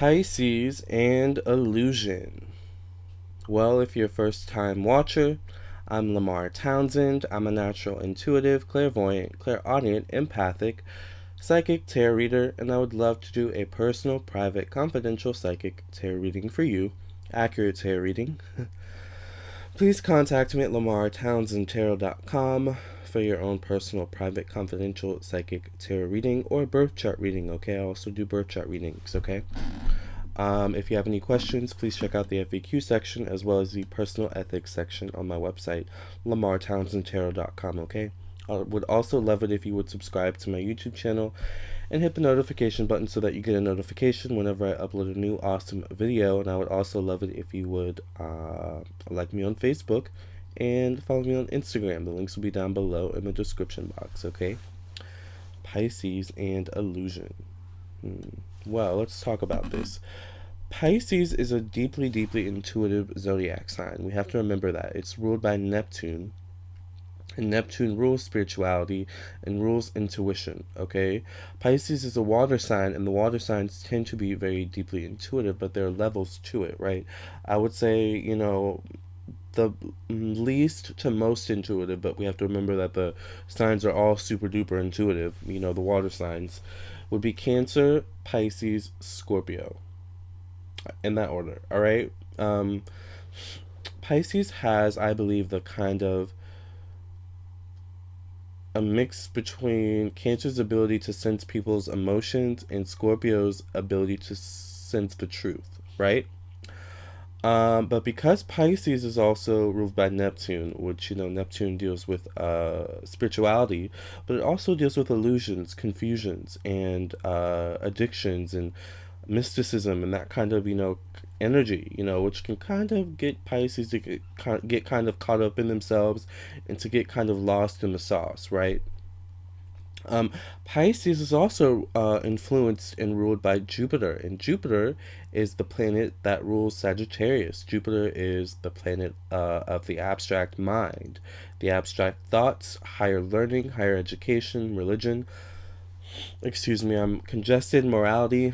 Pisces and illusion. Well, if you're a first time watcher, I'm Lamarr Townsend. I'm a natural intuitive, clairvoyant, clairaudient, empathic, psychic tarot reader, and I would love to do a personal, private, confidential psychic tarot reading for you. Accurate tarot reading. Please contact me at lamarrtownsendtarot.com for your own personal, private, confidential psychic tarot reading or birth chart reading, okay? I also do birth chart readings, okay? If you have any questions, please check out the FAQ section as well as the personal ethics section on my website, lamarrtownsendtarot.com, okay? I would also love it if you would subscribe to my YouTube channel and hit the notification button so that you get a notification whenever I upload a new awesome video. And I would also love it if you would like me on Facebook and follow me on Instagram. The links will be down below in the description box, okay? Pisces and illusion. Well, let's talk about this. Pisces is a deeply, deeply intuitive zodiac sign. We have to remember that. It's ruled by Neptune. And Neptune rules spirituality and rules intuition, okay? Pisces is a water sign, and the water signs tend to be very deeply intuitive, but there are levels to it, right? I would say, the least to most intuitive, but we have to remember that the signs are all super duper intuitive. The water signs would be Cancer, Pisces, Scorpio, in that order, all right? Pisces has, I believe, the kind of a mix between Cancer's ability to sense people's emotions and Scorpio's ability to sense the truth, right? But because Pisces is also ruled by Neptune, which, Neptune deals with spirituality, but it also deals with illusions, confusions, and addictions, and mysticism, and that kind of, energy, which can kind of get Pisces to get kind of caught up in themselves and to get kind of lost in the sauce, right? Pisces is also influenced and ruled by Jupiter, and Jupiter is the planet that rules Sagittarius. Jupiter is the planet of the abstract mind, the abstract thoughts, higher learning, higher education, religion. Excuse me, I'm congested, morality,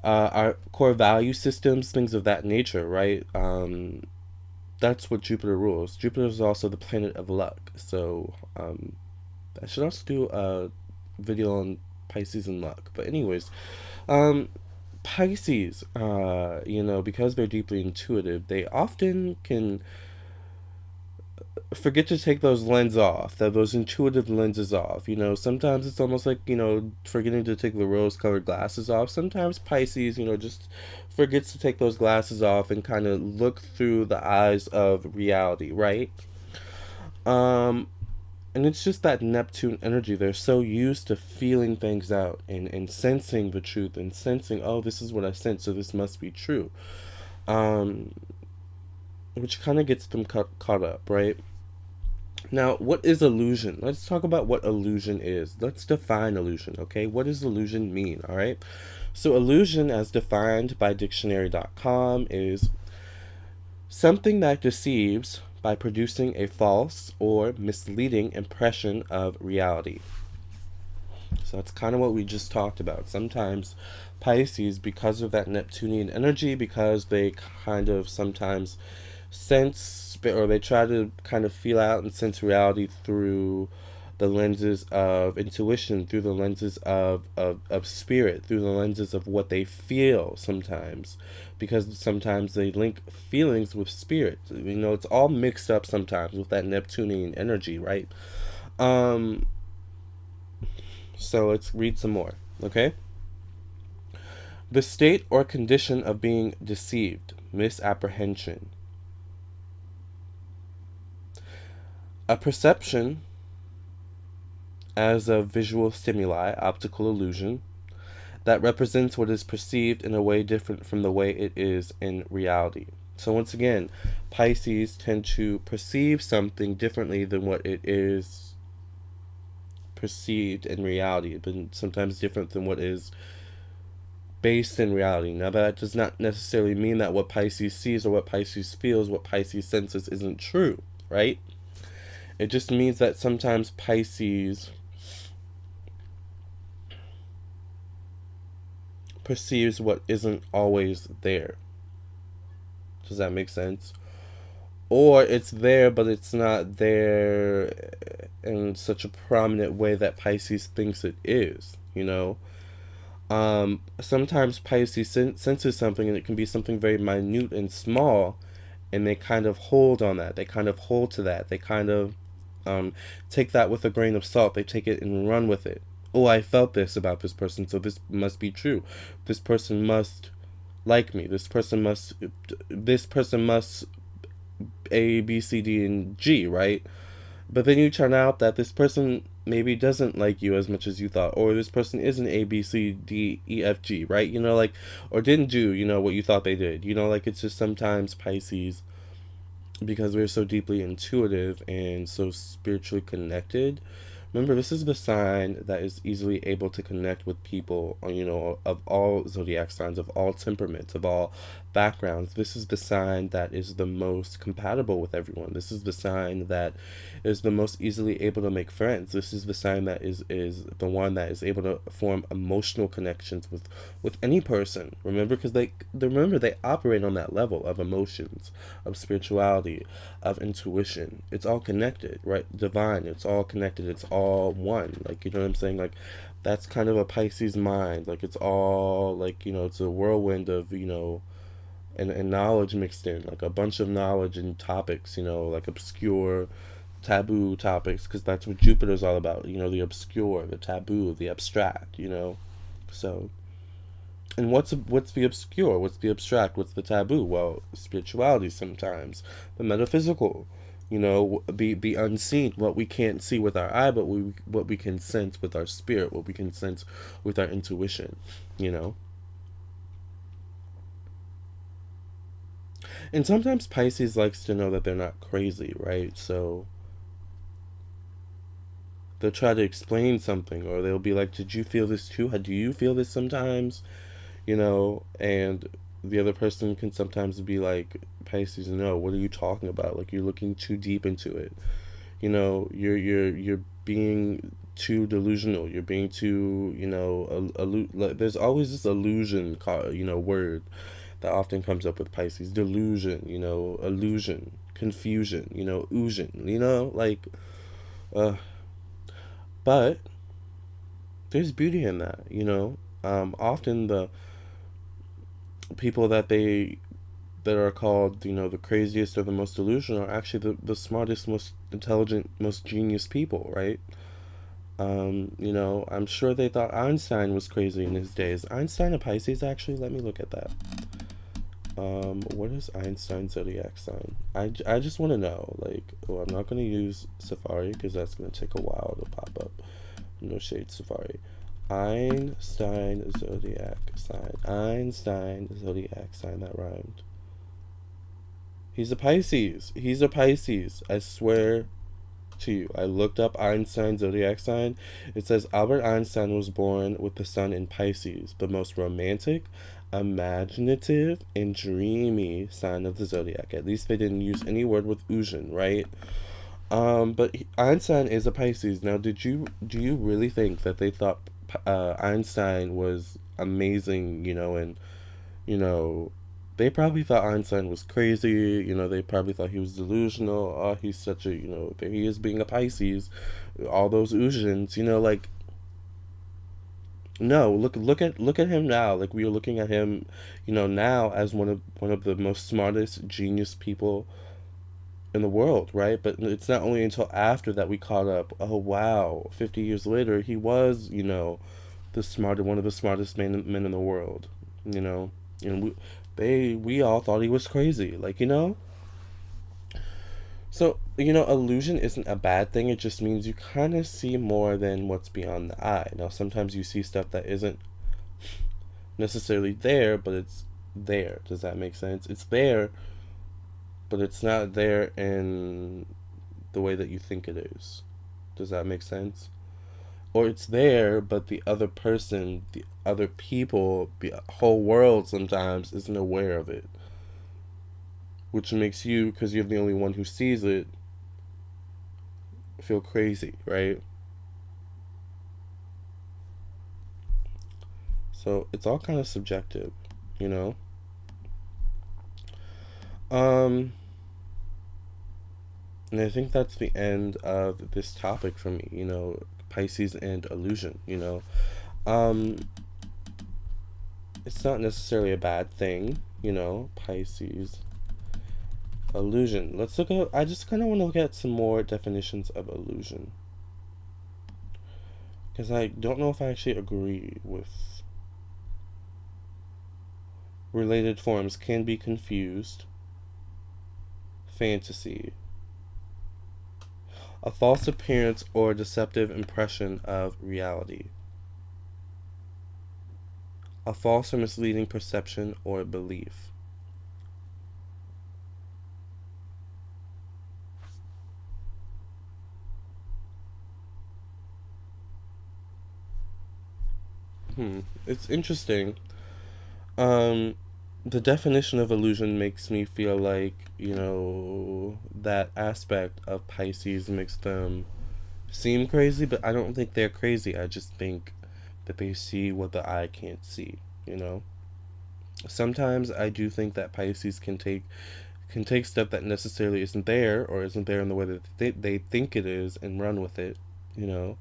our core value systems, things of that nature, right? That's what Jupiter rules. Jupiter is also the planet of luck. So I should also do a video on Pisces and luck. But anyways, Pisces, because they're deeply intuitive, they often can forget to take those those intuitive lenses off. Sometimes it's almost like, forgetting to take the rose-colored glasses off. Sometimes Pisces, just forgets to take those glasses off and kind of look through the eyes of reality, right? And it's just that Neptune energy. They're so used to feeling things out and sensing the truth and sensing, oh, this is what I sense, so this must be true. Which kind of gets them caught up, right? Now, what is illusion? Let's talk about what illusion is. Let's define illusion, okay? What does illusion mean, all right? So illusion, as defined by dictionary.com, is something that deceives by producing a false or misleading impression of reality. So that's kind of what we just talked about. Sometimes Pisces, because of that Neptunian energy, because they kind of sometimes sense, or they try to kind of feel out and sense reality through the lenses of intuition, through the lenses of spirit, through the lenses of what they feel sometimes, because sometimes they link feelings with spirit. It's all mixed up sometimes with that Neptunian energy, right? So let's read some more, okay? The state or condition of being deceived, misapprehension. A perception as a visual stimuli, optical illusion, that represents what is perceived in a way different from the way it is in reality. So once again, Pisces tend to perceive something differently than what it is perceived in reality, but sometimes different than what is based in reality. Now, that does not necessarily mean that what Pisces sees or what Pisces feels, what Pisces senses isn't true, right? It just means that sometimes Pisces perceives what isn't always there. Does that make sense? Or it's there, but it's not there in such a prominent way that Pisces thinks it is, you know? Sometimes Pisces senses something, and it can be something very minute and small, and they kind of hold on that. They kind of hold to that. They kind of take that with a grain of salt. They take it and run with it. Oh, I felt this about this person, so this must be true. This person must like me. This person must A, B, C, D, and G, right? But then you turn out that this person maybe doesn't like you as much as you thought, or this person isn't A, B, C, D, E, F, G, right? You know, like, or didn't do, you know, what you thought they did. You know, like, it's just sometimes Pisces, because we're so deeply intuitive and so spiritually connected. Remember, this is the sign that is easily able to connect with people, you know, of all zodiac signs, of all temperaments, of all backgrounds. This is the sign that is the most compatible with everyone. This is the sign that is the most easily able to make friends. This is the sign that is the one that is able to form emotional connections with any person. Remember, because they operate on that level of emotions, of spirituality, of intuition. It's all connected, right? Divine. It's all connected. It's all one. Like, you know what I'm saying? Like, that's kind of a Pisces mind. Like, it's all like, you know, it's a whirlwind of, you know, and knowledge mixed in, like a bunch of knowledge and topics, you know, like obscure, taboo topics, because that's what Jupiter's all about, you know, the obscure, the taboo, the abstract, you know. So, and what's the obscure? What's the abstract? What's the taboo? Well, spirituality sometimes, the metaphysical, you know, the unseen, what we can't see with our eye, but what we can sense with our spirit, what we can sense with our intuition, you know. And sometimes Pisces likes to know that they're not crazy, right? So they'll try to explain something, or they'll be like, "Did you feel this too? Do you feel this sometimes?" You know, and the other person can sometimes be like, "Pisces, no, what are you talking about? Like, you're looking too deep into it. You know, you're being too delusional. You're being too, you know, there's always this illusion, you know, word that often comes up with Pisces. Delusion, you know, illusion, confusion, you know, illusion, you know, like, uh, but there's beauty in that, you know. Often the people that are called, you know, the craziest or the most delusional are actually the smartest, most intelligent, most genius people, right? You know, I'm sure they thought Einstein was crazy in his days. Einstein a Pisces, actually? Let me look at that. What is Einstein's zodiac sign? I just want to know. Like, oh, I'm not going to use Safari because that's going to take a while to pop up. No shade, Safari. Einstein zodiac sign. Einstein zodiac sign. That rhymed. He's a Pisces. He's a Pisces. I swear to you. I looked up Einstein's zodiac sign. It says Albert Einstein was born with the sun in Pisces, the most romantic, imaginative, and dreamy sign of the zodiac. At least they didn't use any word with illusion, right? But Einstein is a Pisces. Now, do you really think that they thought Einstein was amazing? You know, and you know, they probably thought Einstein was crazy. You know, they probably thought he was delusional. Oh, he's such a, you know, there he is being a Pisces. All those illusions, you know, like, no, look at him now. Like, we are looking at him, you know, now as one of the most smartest genius people in the world, right? But it's not only until after that we caught up. Oh wow, 50 years later, he was, you know, one of the smartest men in the world, you know, and we all thought he was crazy, like, you know. So, you know, illusion isn't a bad thing. It just means you kind of see more than what's beyond the eye. Now, sometimes you see stuff that isn't necessarily there, but it's there. Does that make sense? It's there, but it's not there in the way that you think it is. Does that make sense? Or it's there, but the other person, the other people, the whole world sometimes isn't aware of it. Which makes you, because you're the only one who sees it, feel crazy, right? So it's all kind of subjective, you know. Um, and I think that's the end of this topic for me, you know, Pisces and illusion, you know. Um, it's not necessarily a bad thing, you know, Pisces, illusion. Let's look at, I just kind of want to look at some more definitions of illusion. Because I don't know if I actually agree with related forms can be confused, fantasy, a false appearance or deceptive impression of reality, a false or misleading perception or belief. It's interesting. Um, the definition of illusion makes me feel like, you know, that aspect of Pisces makes them seem crazy, but I don't think they're crazy. I just think that they see what the eye can't see, you know? Sometimes I do think that Pisces can take stuff that necessarily isn't there or isn't there in the way that they think it is and run with it, you know?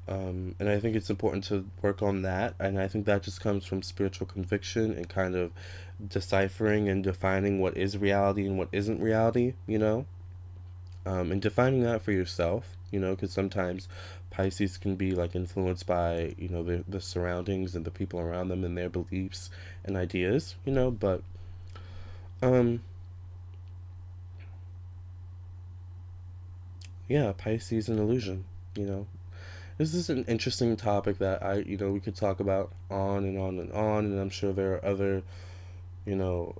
And I think it's important to work on that. And I think that just comes from spiritual conviction and kind of deciphering and defining what is reality and what isn't reality, you know? And defining that for yourself, you know, because sometimes Pisces can be like influenced by, you know, the surroundings and the people around them and their beliefs and ideas, you know, but, um, yeah, Pisces and illusion, you know. This is an interesting topic that you know, we could talk about on and on and on, and I'm sure there are other, you know,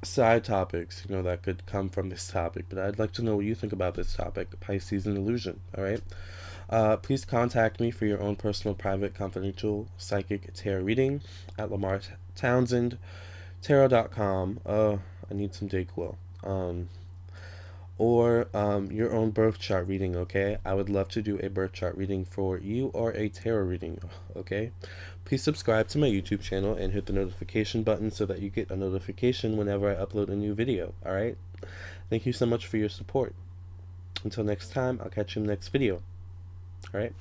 side topics, you know, that could come from this topic. But I'd like to know what you think about this topic, Pisces and illusion. All right. Please contact me for your own personal, private, confidential psychic tarot reading at Lamarr Townsend tarot.com. I need some Dayquil. Or your own birth chart reading, okay? I would love to do a birth chart reading for you or a tarot reading, okay? Please subscribe to my YouTube channel and hit the notification button so that you get a notification whenever I upload a new video, alright? Thank you so much for your support. Until next time, I'll catch you in the next video, alright?